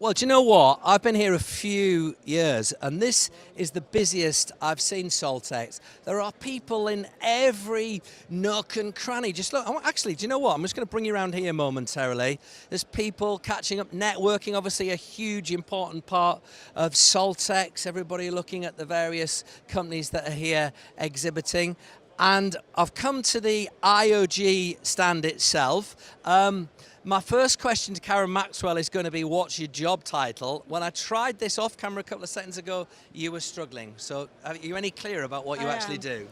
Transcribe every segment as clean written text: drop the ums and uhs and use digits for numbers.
Well, do you know what? I've been here a few years, and this is the busiest I've seen Saltex. There are people in every nook and cranny. Just look, actually, do you know what? I'm just going to bring you around here momentarily. There's people catching up, networking, obviously a huge, important part of Saltex. Everybody looking at the various companies that are here exhibiting. And I've come to the IOG stand itself. My first question to Karen Maxwell is going to be, what's your job title? When I tried this off camera a couple of seconds ago, you were struggling. So are you any clearer about what you actually do?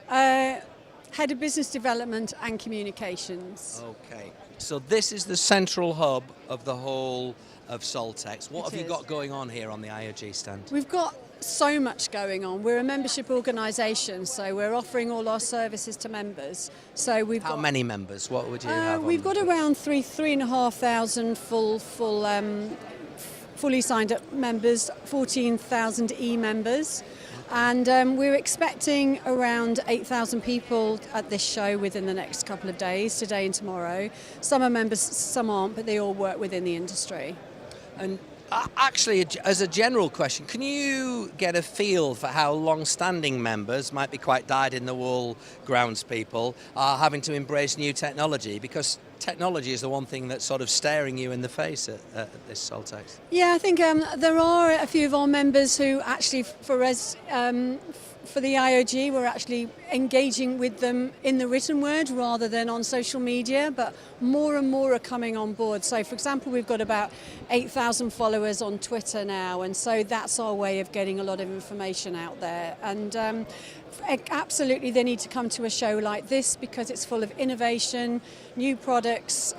Head of Business Development and Communications. Okay. So this is the central hub of the whole of Saltex. What have you got going on here on the IOG stand? We've got so much going on. We're a membership organisation, so we're offering all our services to members. So we've How many members? What would you have? We've got around 3,500 fully signed up members, 14,000 e-members. And we're expecting around 8,000 people at this show within the next couple of days, today and tomorrow. Some are members, some aren't, but they all work within the industry. And actually, as a general question, can you get a feel for how long-standing members, might be quite dyed-in-the-wool grounds people, are having to embrace new technology? Because technology is the one thing that's sort of staring you in the face at this Saltex. Yeah, I think there are a few of our members who actually, for us, for the IOG, we're actually engaging with them in the written word rather than on social media, but more and more are coming on board. So, for example, we've got about 8,000 followers on Twitter now, and so that's our way of getting a lot of information out there. And absolutely, they need to come to a show like this because it's full of innovation, new products,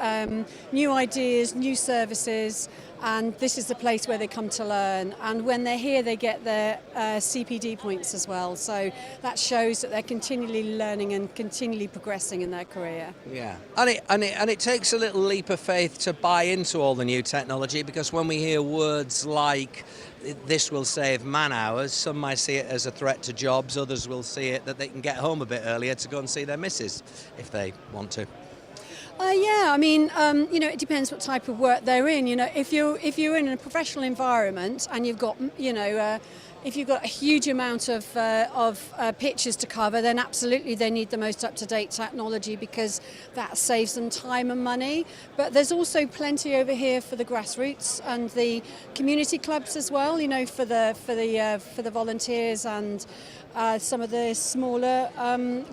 new ideas, new services, and this is the place where they come to learn. And when they're here, they get their CPD points as well. So that shows that they're continually learning and continually progressing in their career. Yeah, and it takes a little leap of faith to buy into all the new technology, because when we hear words like this will save man hours, some might see it as a threat to jobs, others will see it that they can get home a bit earlier to go and see their missus if they want to. Yeah, I mean, it depends what type of work they're in. If you're in a professional environment and you've got, if you've got a huge amount of pictures to cover, then absolutely they need the most up-to-date technology because that saves them time and money. But there's also plenty over here for the grassroots and the community clubs as well. For the volunteers and some of the smaller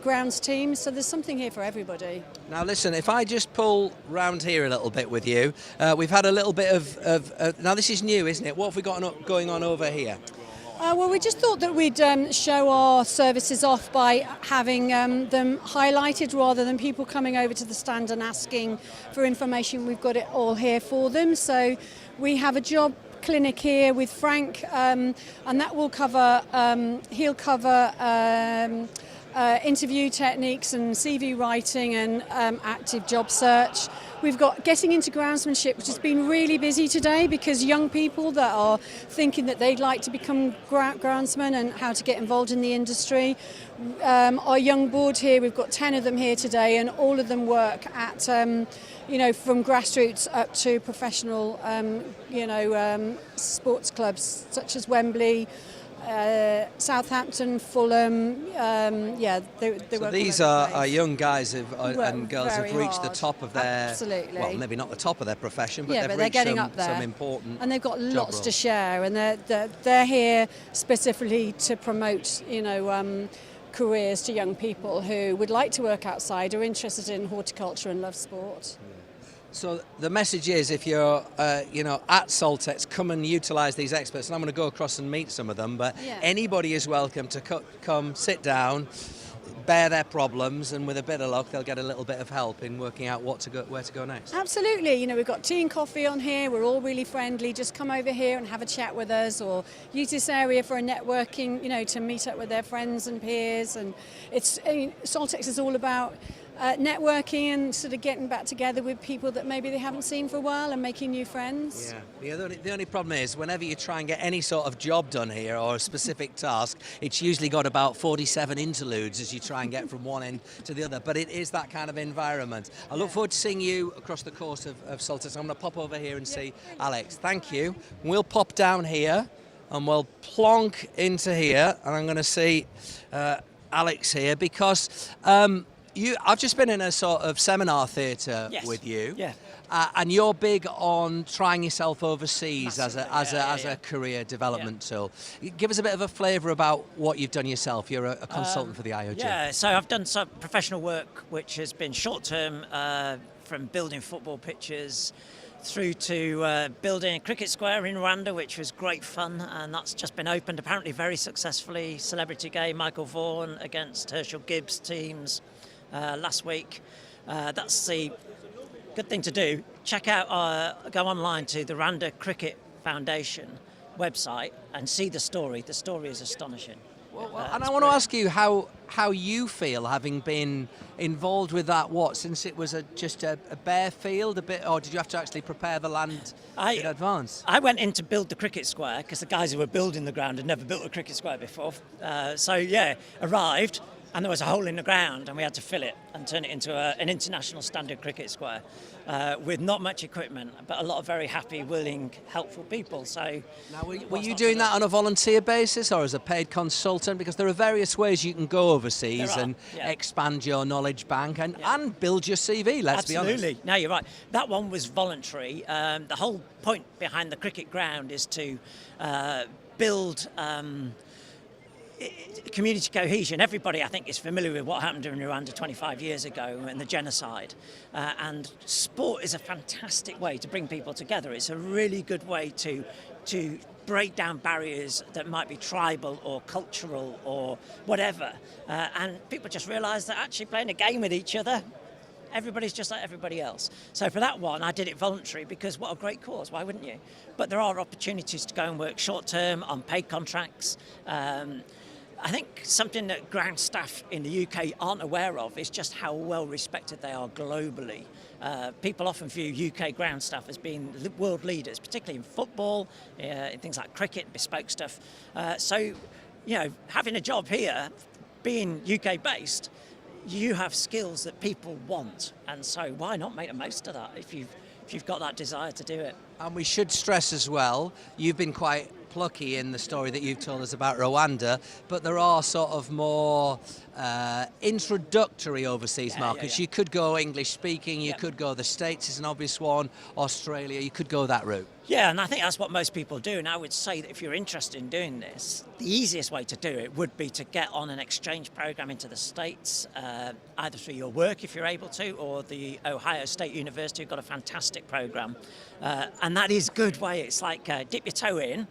grounds teams. So there's something here for everybody. Now listen, if I just pull round here a little bit with you, we've had a little bit of now this is new, isn't it? What have we got going on over here? Well, we just thought that we'd show our services off by having them highlighted rather than people coming over to the stand and asking for information. We've got it all here for them. So we have a job clinic here with Frank, and that will cover, he'll cover interview techniques and CV writing and active job search. We've got getting into groundsmanship, which has been really busy today because young people that are thinking that they'd like to become groundsmen and how to get involved in the industry. Our young board here, we've got 10 of them here today, and all of them work at, from grassroots up to professional, sports clubs such as Wembley, Southampton, Fulham, So these are young guys and girls who've reached the top of their, absolutely. Well, maybe not the top of their profession, but they've they're reached getting up there. some important and they've got job lots roles to share, and they're here specifically to promote, careers to young people who would like to work outside, are interested in horticulture and love sport. So the message is, if you're, at Saltex, come and utilise these experts. And I'm going to go across and meet some of them, but anybody is welcome to come, sit down, bear their problems, and with a bit of luck, they'll get a little bit of help in working out where to go next. Absolutely. We've got tea and coffee on here. We're all really friendly. Just come over here and have a chat with us, or use this area for a networking, to meet up with their friends and peers. And Saltex is all about networking and sort of getting back together with people that maybe they haven't seen for a while and making new friends. Yeah. The only problem is whenever you try and get any sort of job done here or a specific task, it's usually got about 47 interludes as you try and get from one end to the other. But it is that kind of environment. I look forward to seeing you across the course of Saltex. I'm going to pop over here and see Alex. Thank you. We'll pop down here and we'll plonk into here, and I'm going to see Alex here because I've just been in a sort of seminar theatre with you, and you're big on trying yourself overseas as a career development tool. Give us a bit of a flavour about what you've done yourself. You're a consultant for the IOG. Yeah, so I've done some professional work which has been short-term, from building football pitches through to building a cricket square in Rwanda, which was great fun, and that's just been opened apparently very successfully. Celebrity game, Michael Vaughan against Herschel Gibbs teams last week. That's the good thing to do. Check out, go online to the Rwanda Cricket Foundation website and see the story. The story is astonishing. And I want to ask you how you feel having been involved with that, since it was just a bare field a bit, or did you have to actually prepare the land in advance? I went in to build the cricket square because the guys who were building the ground had never built a cricket square before. Arrived, and there was a hole in the ground, and we had to fill it and turn it into an international standard cricket square with not much equipment, but a lot of very happy, willing, helpful people. So, now, were you doing that on a volunteer basis or as a paid consultant? Because there are various ways you can go overseas and expand your knowledge bank and build your CV, let's be honest. Absolutely. No, you're right. That one was voluntary. The whole point behind the cricket ground is to build community cohesion. Everybody, I think, is familiar with what happened in Rwanda 25 years ago and the genocide. And sport is a fantastic way to bring people together. It's a really good way to break down barriers that might be tribal or cultural or whatever. And people just realise that actually playing a game with each other, everybody's just like everybody else. So for that one, I did it voluntary because what a great cause, why wouldn't you? But there are opportunities to go and work short-term on paid contracts. I think something that ground staff in the UK aren't aware of is just how well respected they are globally. People often view UK ground staff as being world leaders, particularly in football, in things like cricket, bespoke stuff. So, having a job here, being UK based, you have skills that people want, and so why not make the most of that if you've got that desire to do it. And we should stress as well, you've been quite plucky in the story that you've told us about Rwanda, but there are sort of more introductory overseas markets. You could go English speaking, you could go the States is an obvious one, Australia, you could go that route. Yeah, and I think that's what most people do. And I would say that if you're interested in doing this, the easiest way to do it would be to get on an exchange program into the States, either through your work if you're able to, or the Ohio State University have got a fantastic program. And that is a good way. It's like dip your toe in.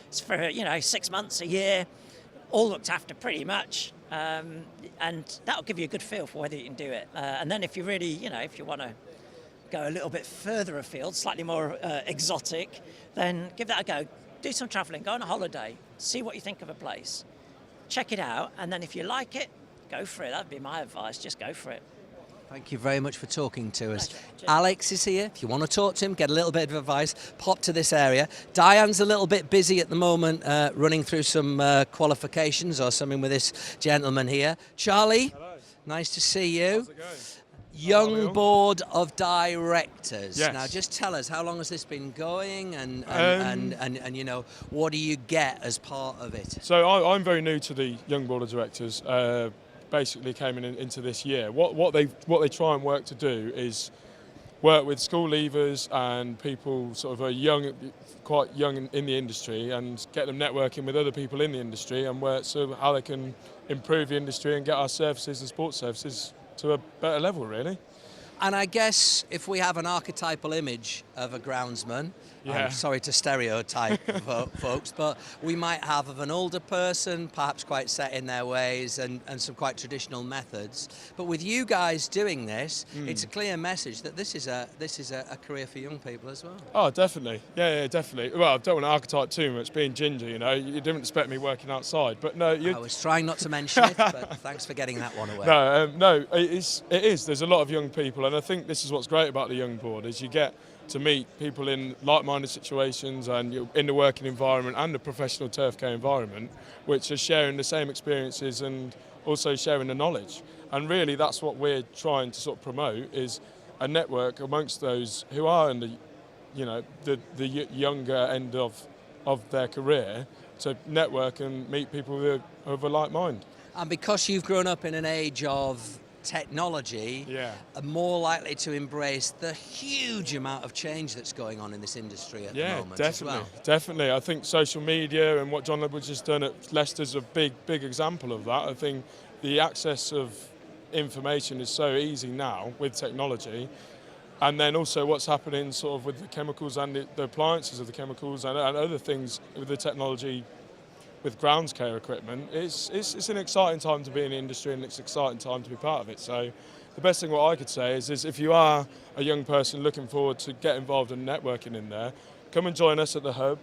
It's for 6 months, a year, all looked after pretty much, and that'll give you a good feel for whether you can do it. And then if you really, if you want to go a little bit further afield, slightly more exotic, then give that a go. Do some travelling, go on a holiday, see what you think of a place, check it out, and then if you like it, go for it. That'd be my advice. Just go for it. Thank you very much for talking to us. Alex is here. If you want to talk to him, get a little bit of advice, pop to this area. Diane's a little bit busy at the moment, running through some qualifications or something with this gentleman here. Charlie, hello. Nice to see you. How's it going? Young board of directors. Yes. Now, just tell us, how long has this been going, and what do you get as part of it? So I'm very new to the young board of directors. Basically came into this year. What they try and work to do is work with school leavers and people sort of are quite young in the industry, and get them networking with other people in the industry and work so how they can improve the industry and get our services and sports services to a better level, really. And I guess if we have an archetypal image of a groundsman, Yeah. I'm sorry to stereotype folks, but we might have of an older person, perhaps quite set in their ways and some quite traditional methods. But with you guys doing this, it's a clear message that this is a career for young people as well. Oh, definitely. Yeah, definitely. Well, I don't want to archetype too much, being ginger, you know. You didn't expect me working outside, but no. I was trying not to mention it, but thanks for getting that one away. No, it is. There's a lot of young people, and I think this is what's great about the Young Board, is you get to meet people in like-minded situations and you're in the working environment and the professional turf care environment, which are sharing the same experiences and also sharing the knowledge. And really, that's what we're trying to sort of promote, is a network amongst those who are in the younger end of their career, to network and meet people who are of a like mind. And because you've grown up in an age of technology, are more likely to embrace the huge amount of change that's going on in this industry at the moment. Definitely, as well. definitely. I think social media and what John Ledwood's just done at Leicester's a big example of that. I think the access of information is so easy now with technology, and then also what's happening sort of with the chemicals and the appliances of the chemicals and other things with the technology with grounds care equipment. It's an exciting time to be in the industry, and it's an exciting time to be part of it. So the best thing what I could say is if you are a young person looking forward to get involved in networking in there, come and join us at the hub,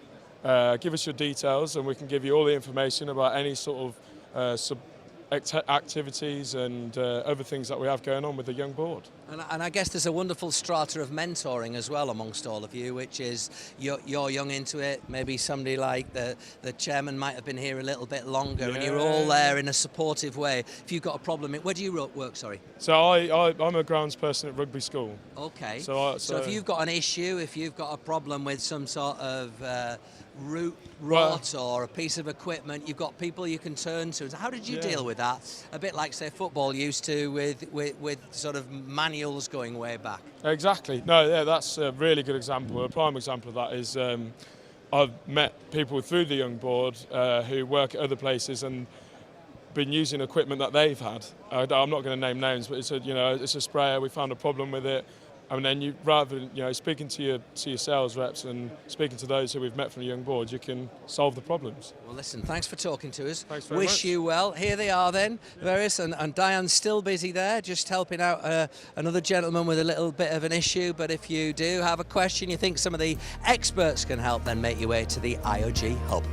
give us your details, and we can give you all the information about any sort of activities and other things that we have going on with the Young Board. And I guess there's a wonderful strata of mentoring as well amongst all of you, which is you're young into it. Maybe somebody like the chairman might have been here a little bit longer, and you're all there in a supportive way. If you've got a problem, where do you work? Sorry. So I'm a grounds person at rugby school. Okay. So if you've got an issue, if you've got a problem with some sort of root rot or a piece of equipment, you've got people you can turn to. How did you deal with that? A bit like, say, football used to with sort of manuals going way back. Exactly. No, yeah, that's a really good example. A prime example of that is I've met people through the Young Board who work at other places and been using equipment that they've had. I'm not going to name names, but it's a sprayer. We found a problem with it. And then you, rather than speaking to your sales reps and speaking to those who we've met from the Young Board, you can solve the problems. Well, listen, thanks for talking to us. Thanks very Wish much. you well. Here they are then, Varys, and Diane's still busy there, just helping out another gentleman with a little bit of an issue. But if you do have a question, you think some of the experts can help, then make your way to the IOG Hub.